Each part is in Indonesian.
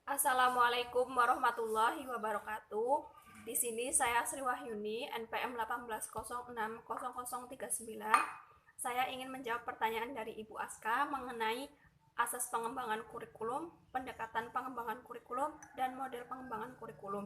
Assalamualaikum warahmatullahi wabarakatuh. Di sini saya Sri Wahyuni, NPM 18060039. Saya ingin menjawab pertanyaan dari Ibu Aska mengenai asas pengembangan kurikulum, pendekatan pengembangan kurikulum, dan model pengembangan kurikulum.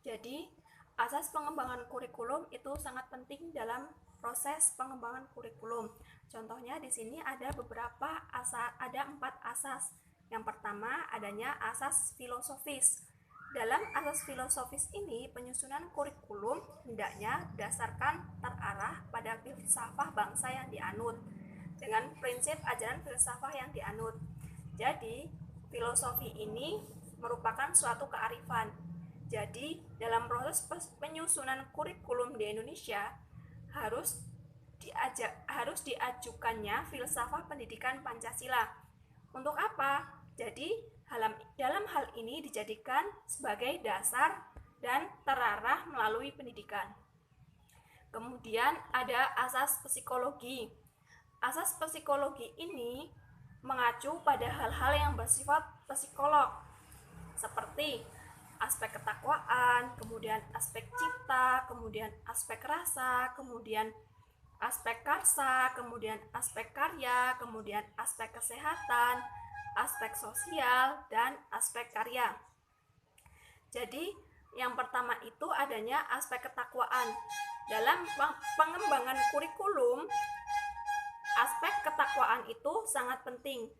Jadi, asas pengembangan kurikulum itu sangat penting dalam proses pengembangan kurikulum. Contohnya di sini ada ada 4 asas. Yang pertama adanya asas filosofis. Dalam asas filosofis ini, penyusunan kurikulum hendaknya berdasarkan terarah pada filsafah bangsa yang dianut dengan prinsip ajaran filsafah yang dianut. Jadi, filosofi ini merupakan suatu kearifan. Jadi, dalam proses penyusunan kurikulum di Indonesia harus diajukannya filsafah pendidikan Pancasila. Untuk apa? Jadi, dalam hal ini dijadikan sebagai dasar dan terarah melalui pendidikan. Kemudian ada asas psikologi. Asas psikologi ini mengacu pada hal-hal yang bersifat psikolog, seperti aspek ketakwaan, kemudian aspek cipta, kemudian aspek rasa, kemudian aspek karsa, kemudian aspek karya, kemudian aspek kesehatan, aspek sosial, dan aspek karya. Jadi, yang pertama itu adanya aspek ketakwaan. Dalam pengembangan kurikulum, aspek ketakwaan itu sangat penting.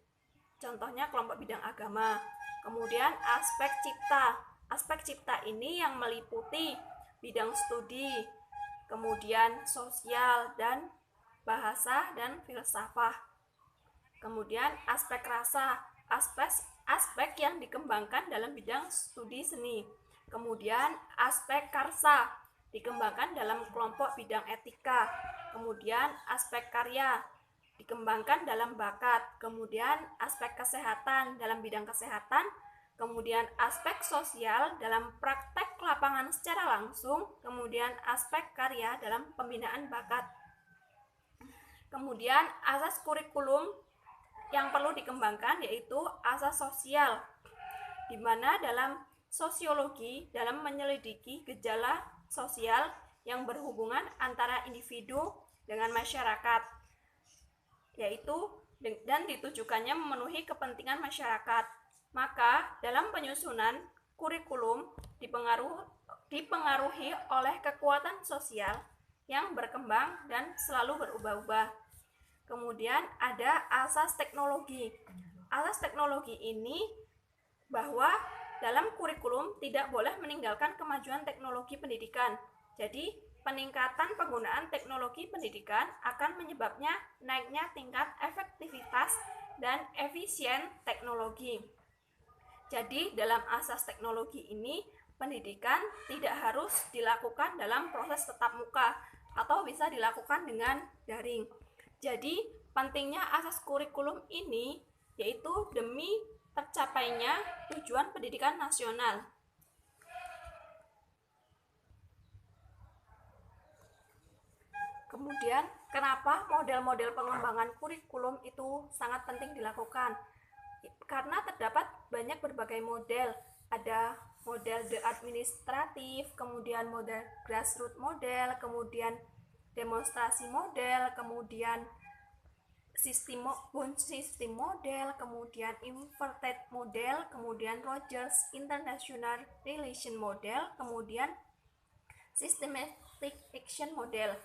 Contohnya kelompok bidang agama. Kemudian aspek cipta. Aspek cipta ini yang meliputi bidang studi, kemudian sosial dan bahasa dan filsafah. Kemudian aspek rasa, aspek yang dikembangkan dalam bidang studi seni. Kemudian aspek karsa dikembangkan dalam kelompok bidang etika. Kemudian aspek karya dikembangkan dalam bakat. Kemudian aspek kesehatan dalam bidang kesehatan. Kemudian aspek sosial dalam praktek lapangan secara langsung. Kemudian aspek karya dalam pembinaan bakat. Kemudian asas kurikulum yang perlu dikembangkan yaitu asas sosial, di mana dalam sosiologi dalam menyelidiki gejala sosial yang berhubungan antara individu dengan masyarakat, yaitu dan ditujukannya memenuhi kepentingan masyarakat. Maka dalam penyusunan kurikulum dipengaruhi oleh kekuatan sosial yang berkembang dan selalu berubah-ubah. Kemudian ada asas teknologi. Asas teknologi ini bahwa dalam kurikulum tidak boleh meninggalkan kemajuan teknologi pendidikan. Jadi, peningkatan penggunaan teknologi pendidikan akan menyebabnya naiknya tingkat efektivitas dan efisien teknologi. Jadi, dalam asas teknologi ini, pendidikan tidak harus dilakukan dalam proses tatap muka atau bisa dilakukan dengan daring. Jadi, pentingnya asas kurikulum ini yaitu demi tercapainya tujuan pendidikan nasional. Kemudian, kenapa model-model pengembangan kurikulum itu sangat penting dilakukan? Karena terdapat banyak berbagai model. Ada model administratif, kemudian model grassroots model, kemudian demonstrasi model, kemudian sistem model, kemudian inverted model, kemudian Rogers International Relation model, kemudian systematic action model.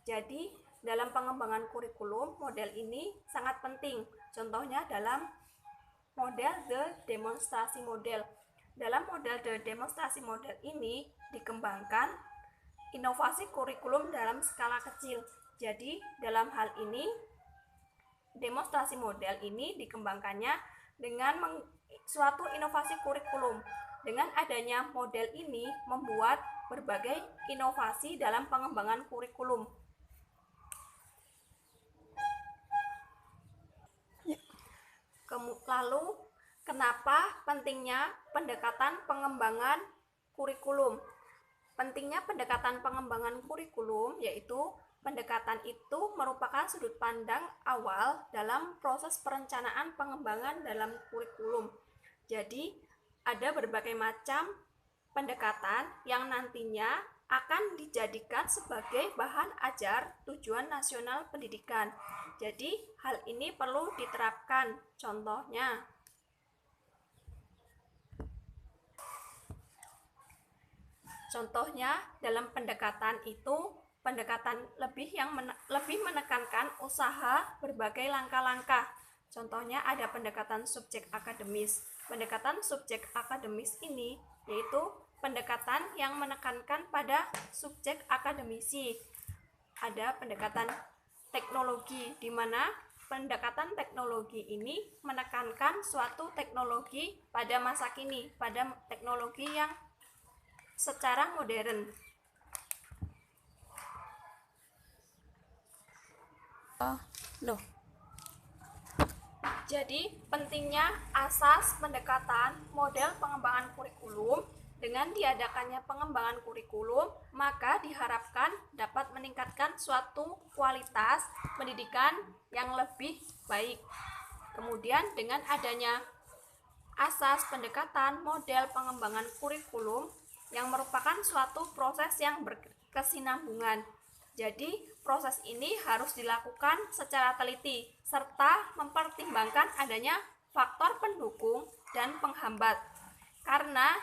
Jadi, dalam pengembangan kurikulum, model ini sangat penting. Contohnya dalam model the demonstrasi model. Dalam model the demonstrasi model ini dikembangkan inovasi kurikulum dalam skala kecil. Jadi, dalam hal ini, demonstrasi model ini dikembangkannya dengan suatu inovasi kurikulum. Dengan adanya model ini membuat berbagai inovasi dalam pengembangan kurikulum. Lalu, kenapa pentingnya pendekatan pengembangan kurikulum? Pentingnya pendekatan pengembangan kurikulum yaitu pendekatan itu merupakan sudut pandang awal dalam proses perencanaan pengembangan dalam kurikulum. Jadi, ada berbagai macam pendekatan yang nantinya akan dijadikan sebagai bahan ajar tujuan nasional pendidikan. Jadi, hal ini perlu diterapkan. Contohnya, dalam pendekatan itu, pendekatan lebih menekankan usaha berbagai langkah-langkah. Contohnya ada pendekatan subjek akademis. Pendekatan subjek akademis ini yaitu pendekatan yang menekankan pada subjek akademisi. Ada pendekatan teknologi, di mana pendekatan teknologi ini menekankan suatu teknologi pada masa kini, pada teknologi yang secara modern. Jadi, pentingnya asas pendekatan model pengembangan kurikulum. Dengan diadakannya pengembangan kurikulum, maka diharapkan dapat meningkatkan suatu kualitas pendidikan yang lebih baik. Kemudian, dengan adanya asas pendekatan model pengembangan kurikulum yang merupakan suatu proses yang berkesinambungan. Jadi, proses ini harus dilakukan secara teliti serta mempertimbangkan adanya faktor pendukung dan penghambat. Karena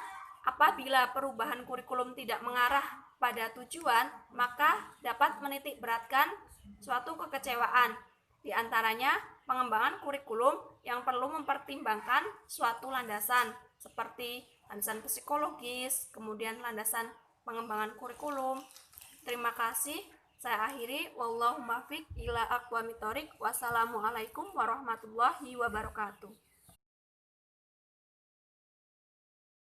apabila perubahan kurikulum tidak mengarah pada tujuan, maka dapat menitik beratkan suatu kekecewaan. Di antaranya, pengembangan kurikulum yang perlu mempertimbangkan suatu landasan seperti landasan psikologis, kemudian landasan pengembangan kurikulum. Terima kasih. Saya akhiri. Wallahumma fiq ila aqwamit thoriq. Wassalamualaikum warahmatullahi wabarakatuh.